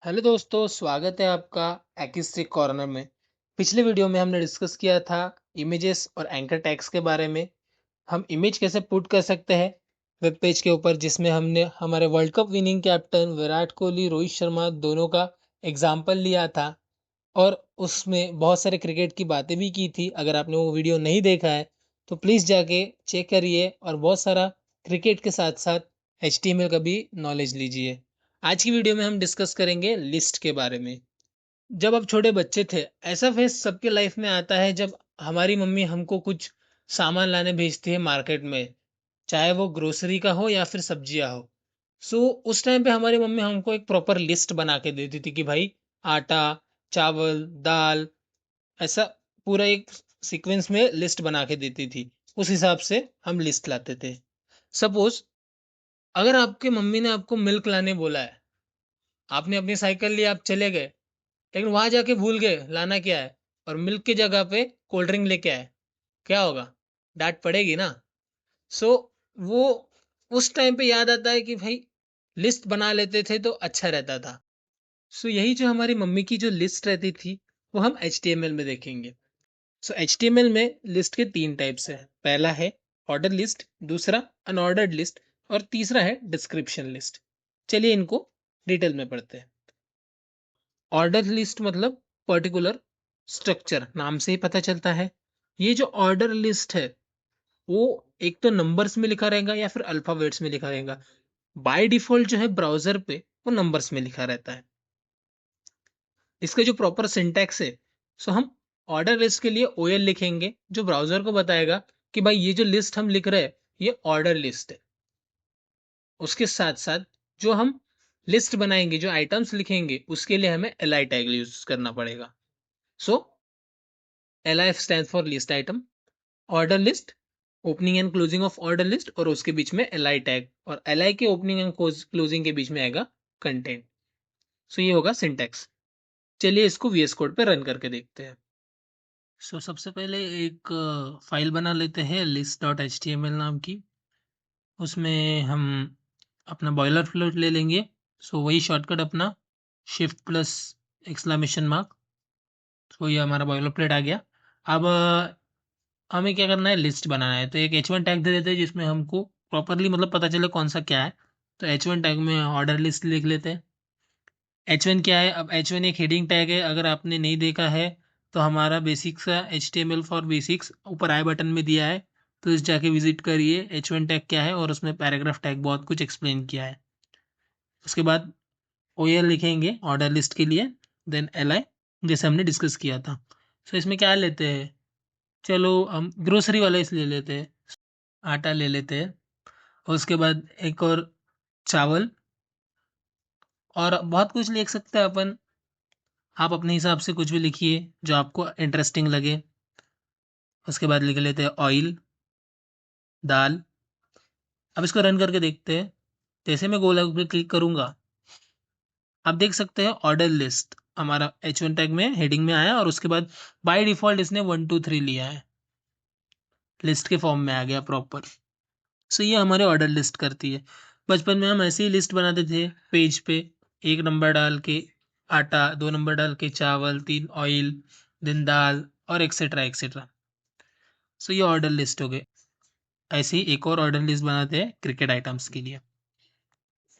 Hello दोस्तों, स्वागत है आपका एकिस्टिक कॉर्नर में। पिछले वीडियो में हमने डिस्कस किया था इमेजेस और एंकर टैग्स के बारे में। हम इमेज कैसे पुट कर सकते हैं वेब पेज के ऊपर, जिसमें हमने हमारे world cup winning captain Virat Kohli, Rohit Sharma दोनों का एग्जाम्पल लिया था और उसमें बहुत सारे क्रिकेट की बातें भी की थी। अगर आपने वो वीडियो नहीं देखा है तो प्लीज़ जाके चेक करिए और बहुत सारा क्रिकेट के साथ साथ एचटीएमएल का भी नॉलेज लीजिए। आज की वीडियो में हम डिस्कस करेंगे लिस्ट के बारे में। जब आप छोटे बच्चे थे, ऐसा फेस सबके लाइफ में आता है जब हमारी मम्मी हमको कुछ सामान लाने भेजती है मार्केट में, चाहे वो ग्रोसरी का हो या फिर सब्जियां हो। उस टाइम पे हमारी मम्मी हमको एक प्रॉपर लिस्ट बना के देती थी कि भाई आटा, चावल, दाल, ऐसा पूरा एक सीक्वेंस में लिस्ट बना के देती थी। उस हिसाब से हम लिस्ट लाते थे। सपोज अगर आपके मम्मी ने आपको मिल्क लाने बोला है, आपने अपनी साइकिल ली, आप चले गए, लेकिन वहां जाके भूल गए लाना क्या है और मिल्क की जगह पे कोल्ड ड्रिंक लेके आए, क्या होगा? डांट पड़ेगी ना। सो वो उस टाइम पे याद आता है कि भाई लिस्ट बना लेते थे तो अच्छा रहता था। यही जो हमारी मम्मी की जो लिस्ट रहती थी वो हम HTML में देखेंगे। HTML में लिस्ट के तीन टाइप्स है। पहला है ऑर्डर लिस्ट, दूसरा अनऑर्डर्ड लिस्ट और तीसरा है डिस्क्रिप्शन लिस्ट। चलिए इनको डिटेल में पढ़ते हैं। ऑर्डर लिस्ट मतलब पर्टिकुलर स्ट्रक्चर, नाम से ही पता चलता है। ये जो ऑर्डर लिस्ट है वो एक तो नंबर्स में लिखा रहेगा या फिर अल्फाबेट्स में लिखा रहेगा। बाय डिफॉल्ट जो है ब्राउजर पे वो नंबर्स में लिखा रहता है। इसका जो प्रॉपर सिंटैक्स है, हम ऑर्डर लिस्ट के लिए OL लिखेंगे जो ब्राउजर को बताएगा कि भाई ये जो लिस्ट हम लिख रहे हैं ये ऑर्डर लिस्ट है। उसके साथ साथ जो हम लिस्ट बनाएंगे, जो आइटम्स लिखेंगे, उसके लिए हमें LI टैग यूज करना पड़ेगा। सो LI stand for list item, order list, opening and closing of order list और उसके बीच में LI टैग, और LI के ओपनिंग एंड क्लोजिंग के बीच में आएगा कंटेंट। ये होगा सिंटैक्स। चलिए इसको VS कोड पे रन करके देखते हैं। सबसे पहले एक फाइल बना लेते हैं list.html नाम की। उसमें हम अपना बॉयलर फ्लोट ले लेंगे। वही शॉर्टकट अपना शिफ्ट प्लस एक्सक्लेमेशन मार्क। ये हमारा बॉयलर प्लेट आ गया। अब हमें क्या करना है, लिस्ट बनाना है। तो एक H1 टैग दे देते हैं जिसमें हमको प्रॉपरली मतलब पता चले कौन सा क्या है। तो H1 टैग में ऑर्डर लिस्ट लिख लेते हैं। H1 क्या है? अब H1 एक हेडिंग टैग है। अगर आपने नहीं देखा है तो हमारा बेसिक्स का HTML फॉर बेसिक्स ऊपर आई बटन में दिया है, तो इस जाके विजिट करिए। H1 टैग क्या है और उसमें पैराग्राफ टैग बहुत कुछ एक्सप्लेन किया है। उसके बाद OL लिखेंगे ऑर्डर लिस्ट के लिए, देन LI जैसे हमने डिस्कस किया था। इसमें क्या लेते हैं, चलो हम ग्रोसरी वाला इस ले लेते हैं, आटा ले लेते हैं। और उसके बाद एक और चावल, और बहुत कुछ लिख सकते हैं अपन। आप अपने हिसाब से कुछ भी लिखिए जो आपको इंटरेस्टिंग लगे। उसके बाद लिख लेते हैं ऑयल, दाल। अब इसको रन करके देखते हैं। जैसे मैं गोल पे क्लिक करूंगा, आप देख सकते हैं ऑर्डर लिस्ट हमारा H1 टैग में हेडिंग में आया और उसके बाद बाय डिफॉल्ट इसने 1 2 3 लिया है, लिस्ट के फॉर्म में आ गया प्रॉपर। ये हमारे ऑर्डर लिस्ट करती है। बचपन में हम ऐसे ही लिस्ट बनाते थे पेज पे, 1 नंबर डाल के आटा, 2 नंबर डाल के चावल, 3 ऑयल, देन दाल और एक्सेट्रा एक्सेट्रा। ये ऑर्डर लिस्ट हो गए। ऐसे ही एक और ऑर्डर लिस्ट बनाते हैं क्रिकेट आइटम्स के लिए।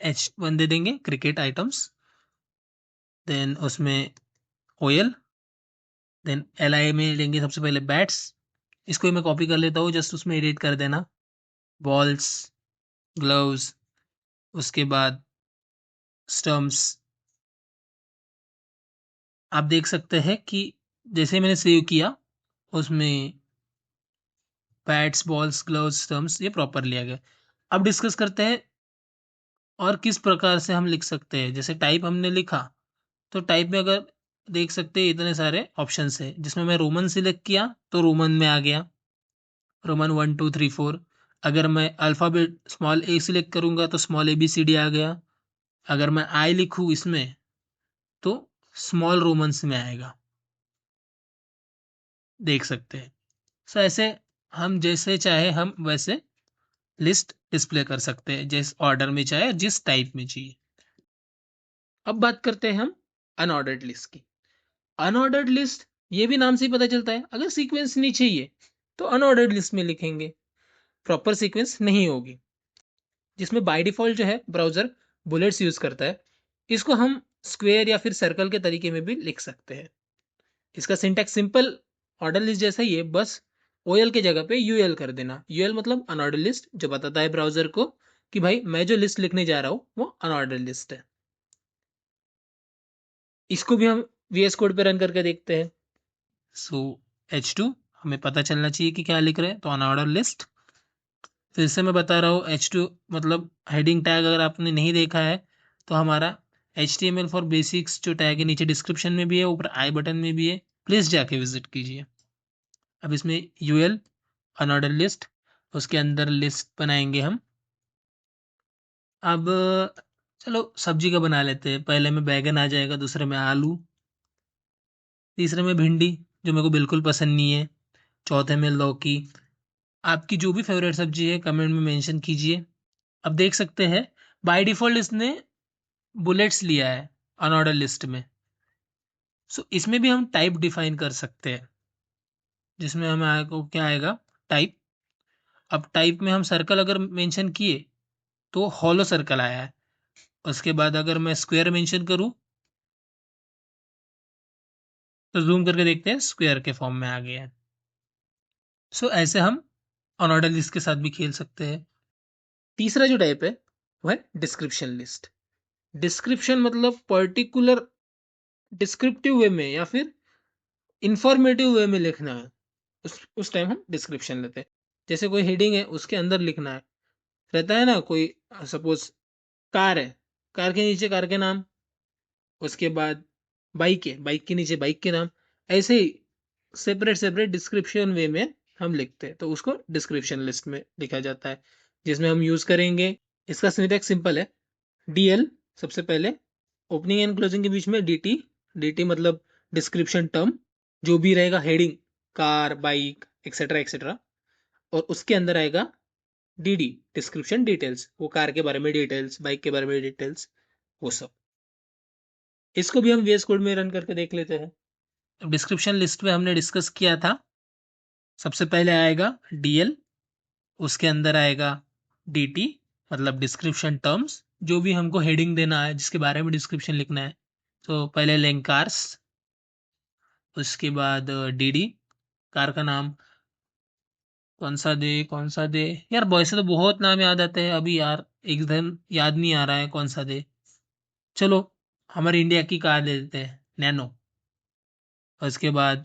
H1 दे देंगे क्रिकेट आइटम्स, देन उसमें OL, देन LI में लेंगे सबसे पहले बैट्स। इसको ही मैं कॉपी कर लेता हूँ, जस्ट उसमें एडिट कर देना। बॉल्स, ग्लव्स, उसके बाद स्टम्प्स। आप देख सकते हैं कि जैसे मैंने सेव किया उसमें बैट्स, बॉल्स, ग्लव्स, स्टम्प्स ये प्रॉपर लिया गया। अब डिस्कस करते हैं और किस प्रकार से हम लिख सकते हैं। जैसे टाइप हमने लिखा, तो टाइप में अगर देख सकते हैं इतने सारे ऑप्शंस है, जिसमें मैं रोमन सिलेक्ट किया तो रोमन में आ गया, रोमन 1 2 3 4। अगर मैं अल्फ़ाबेट स्मॉल a सिलेक्ट करूंगा तो स्मॉल ABCD आ गया। अगर मैं आई लिखूँ इसमें तो स्मॉल रोमन्स में आएगा, देख सकते हैं। ऐसे हम जैसे चाहे हम वैसे लिस्ट डिस्प्ले कर सकते हैं, जिस ऑर्डर में चाहे जिस टाइप में चाहिए। अब बात करते हैं हम अनऑर्डर्ड लिस्ट की। अनऑर्डर्ड लिस्ट, ये भी नाम से ही पता चलता है, अगर सीक्वेंस नहीं चाहिए तो अनऑर्डर्ड लिस्ट में लिखेंगे, प्रॉपर सीक्वेंस नहीं होगी, जिसमें बाय डिफॉल्ट जो है ब्राउज़र बुलेट्स यूज़ करता है। इसको हम स्क्वेयर या फिर सर्कल के तरीके में भी लिख सकते हैं। इसका सिंटैक्स सिंपल ऑर्डर लिस्ट जैसा ही है, बस ओएल की जगह पे यूएल कर देना। यूएल मतलब अनऑर्डर लिस्ट, जो बताता है ब्राउज़र को कि भाई मैं जो लिस्ट लिखने जा रहा हूँ वो अनऑर्डर लिस्ट है। इसको भी हम वीएस कोड पे रन करके देखते हैं। सो H2 हमें पता चलना चाहिए कि क्या लिख रहे हैं, तो अनऑर्डर लिस्ट। फिर से मैं बता रहा हूँ, H2 मतलब हेडिंग टैग अगर आपने नहीं देखा है तो हमारा HTML फॉर बेसिक्स जो टैग है नीचे डिस्क्रिप्शन में भी है, ऊपर आई बटन में भी है, प्लीज़ जाके विजिट कीजिए। अब इसमें यूएल अनऑर्डर लिस्ट, उसके अंदर लिस्ट बनाएंगे हम। अब चलो सब्जी का बना लेते हैं। पहले में बैगन आ जाएगा, दूसरे में आलू, तीसरे में भिंडी जो मेरे को बिल्कुल पसंद नहीं है, चौथे में लौकी। आपकी जो भी फेवरेट सब्जी है कमेंट में मेंशन कीजिए। अब देख सकते हैं बाय डिफ़ॉल्ट इसने बुलेट्स लिया है अनऑर्डर लिस्ट में। सो इसमें भी हम टाइप डिफाइन कर सकते हैं, जिसमें हमें को क्या आएगा, टाइप। अब टाइप में हम सर्कल अगर मेंशन किए तो हॉलो सर्कल आया है। उसके बाद अगर मैं स्क्वायर मेंशन करूं तो जूम करके देखते हैं स्क्वायर के फॉर्म में आ गया है। सो ऐसे हम अनऑर्डर लिस्ट के साथ भी खेल सकते हैं। तीसरा जो टाइप है वो है डिस्क्रिप्शन लिस्ट। डिस्क्रिप्शन मतलब पर्टिकुलर डिस्क्रिप्टिव वे में या फिर इंफॉर्मेटिव वे में लिखना है, उस टाइम हम डिस्क्रिप्शन लेते हैं। जैसे कोई हेडिंग है उसके अंदर लिखना है, रहता है ना कोई, सपोज कार है, कार के नीचे कार के नाम, उसके बाद बाइक है, बाइक के नीचे बाइक के नाम, ऐसे ही सेपरेट सेपरेट डिस्क्रिप्शन वे में हम लिखते हैं, तो उसको डिस्क्रिप्शन लिस्ट में लिखा जाता है, जिसमें हम यूज करेंगे। इसका सिंटैक्स सिंपल है, डीएल सबसे पहले, ओपनिंग एंड क्लोजिंग के बीच में डीटी। डीटी मतलब डिस्क्रिप्शन टर्म, जो भी रहेगा heading, car, bike, etcetera etcetera, और उसके अंदर आएगा डीडी, डिस्क्रिप्शन डिटेल्स, वो कार के बारे में डिटेल्स, बाइक के बारे में डिटेल्स, वो सब। इसको भी हम वीएस कोड में रन करके देख लेते हैं। अब डिस्क्रिप्शन लिस्ट में हमने डिस्कस किया था, सबसे पहले आएगा डीएल, उसके अंदर आएगा डीटी मतलब डिस्क्रिप्शन टर्म्स, जो भी हमको हेडिंग देना है जिसके बारे में डिस्क्रिप्शन लिखना है। तो पहले लेंगे कार्स, उसके बाद डीडी, कार का नाम, कौन सा दे, यार बॉय से तो बहुत नाम याद आते हैं अभी यार, एकदम याद नहीं आ रहा है कौन सा दे। चलो हमारे इंडिया की कार ले लेते हैं, नैनो। उसके बाद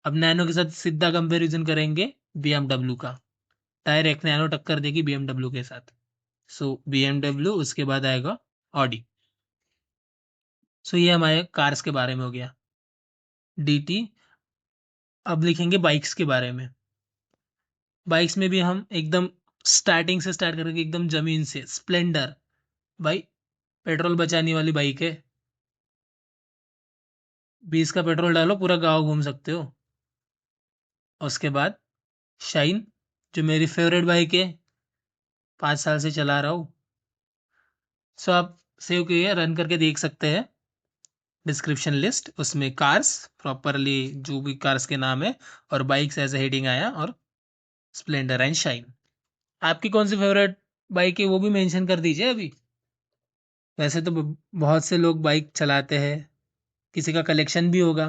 अब नैनो के साथ सीधा कंपैरिजन करेंगे बीएमडब्ल्यू का, डायरेक्ट नैनो टक्कर देगी बीएमडब्ल्यू के साथ। सो बीएमडब्ल्यू, उसके बाद आएगा ऑडी। सो ये हमारे कार्स के बारे में हो गया। डीटी। अब लिखेंगे बाइक्स के बारे में। बाइक्स में भी हम एकदम स्टार्टिंग से स्टार्ट करेंगे, एकदम जमीन से। स्प्लेंडर, भाई पेट्रोल बचाने वाली बाइक है, 20 का पेट्रोल डालो पूरा गांव घूम सकते हो। उसके बाद शाइन, जो मेरी फेवरेट बाइक है, 5 साल से चला रहा हूँ। सो आप सेव किए, रन करके देख सकते हैं डिस्क्रिप्शन लिस्ट, उसमें कार्स प्रॉपरली जो भी कार्स के नाम है, और बाइक्स एज ए हेडिंग आया, और स्प्लेंडर एंड शाइन। आपकी कौन सी फेवरेट बाइक है वो भी मेंशन कर दीजिए अभी। वैसे तो बहुत से लोग बाइक चलाते हैं, किसी का कलेक्शन भी होगा।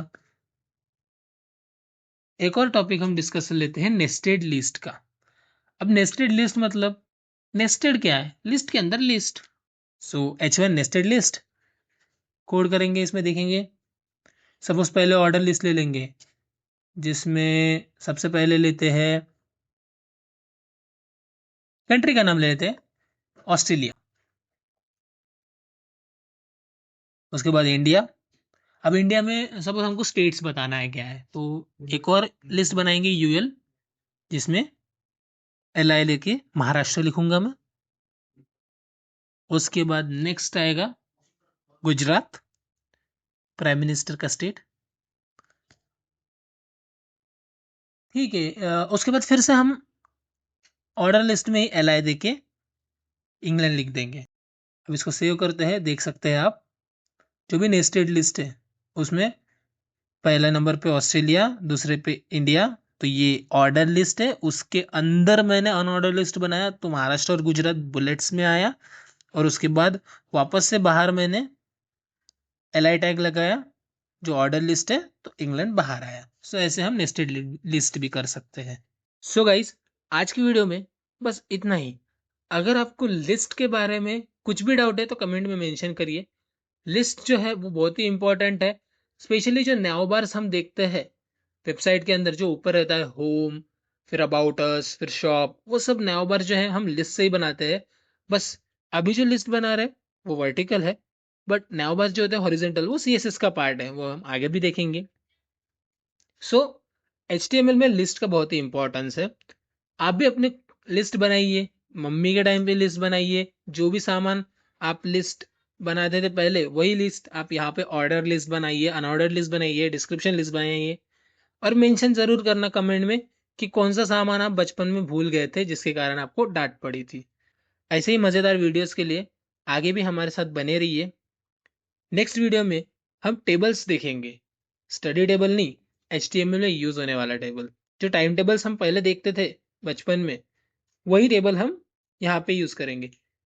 एक और टॉपिक हम डिस्कस कर लेते हैं, नेस्टेड लिस्ट का। अब नेस्टेड लिस्ट मतलब, नेस्टेड क्या है, लिस्ट के अंदर लिस्ट। सो H1 नेस्टेड लिस्ट कोड करेंगे, इसमें देखेंगे। सपोज पहले ऑर्डर लिस्ट ले लेंगे, जिसमें सबसे पहले लेते हैं, कंट्री का नाम ले लेते हैं ऑस्ट्रेलिया, उसके बाद इंडिया। अब इंडिया में सपोज हमको स्टेट्स बताना है क्या है, तो एक और लिस्ट बनाएंगे यूएल, जिसमें LI लेके महाराष्ट्र लिखूंगा मैं। उसके बाद नेक्स्ट आएगा गुजरात, प्राइम मिनिस्टर का स्टेट। ठीक है, उसके बाद फिर से हम ऑर्डर लिस्ट में ही LI देके इंग्लैंड लिख देंगे। अब इसको सेव करते हैं, देख सकते हैं आप जो भी नेस्टेड लिस्ट है उसमें पहला नंबर पे ऑस्ट्रेलिया, दूसरे पे इंडिया। तो ये ऑर्डर लिस्ट है, उसके अंदर मैंने अनऑर्डर लिस्ट बनाया तो महाराष्ट्र और गुजरात बुलेट्स में आया। और उसके बाद वापस से बाहर मैंने एलआई टैग लगाया जो ऑर्डर लिस्ट है, तो इंग्लैंड बाहर आया। सो ऐसे हम नेस्टेड लिस्ट भी कर सकते हैं। सो गाइस, आज की वीडियो में बस इतना ही। अगर आपको लिस्ट के बारे में कुछ भी डाउट है तो कमेंट में मेंशन करिए। लिस्ट जो है वो बहुत ही इंपॉर्टेंट है। स्पेशली जो नैव बार्स हम देखते हैं वेबसाइट के अंदर, जो ऊपर रहता है होम, फिर अबाउट अस, फिर शॉप, वो सब नैव बार जो है हम लिस्ट से ही बनाते हैं। बस अभी जो लिस्ट बना रहे हैं वो वर्टिकल है, बट नैव बार जो होता है हॉरिजेंटल, वो सीएसएस का पार्ट है, वो हम आगे भी देखेंगे। सो एचटीएमएल में लिस्ट का बहुत ही इंपॉर्टेंस है। आप भी अपने लिस्ट बनाइए, मम्मी के टाइम पे लिस्ट बनाइए। जो भी सामान आप लिस्ट बनाते थे पहले, वही लिस्ट आप यहाँ पे ऑर्डर लिस्ट बनाइए, अनऑर्डर लिस्ट बनाइए, डिस्क्रिप्शन लिस्ट बनाइए। और मेंशन जरूर करना कमेंट में कि कौन सा सामान आप बचपन में भूल गए थे जिसके कारण आपको डांट पड़ी थी। ऐसे ही मज़ेदार वीडियोस के लिए आगे भी हमारे साथ बने रहिए। नेक्स्ट वीडियो में हम टेबल्स देखेंगे, स्टडी टेबल नहीं, एचटीएमएल में यूज होने वाला टेबल। जो टाइम टेबल्स हम पहले देखते थे बचपन में, वही टेबल हम यहाँ पे यूज करेंगे।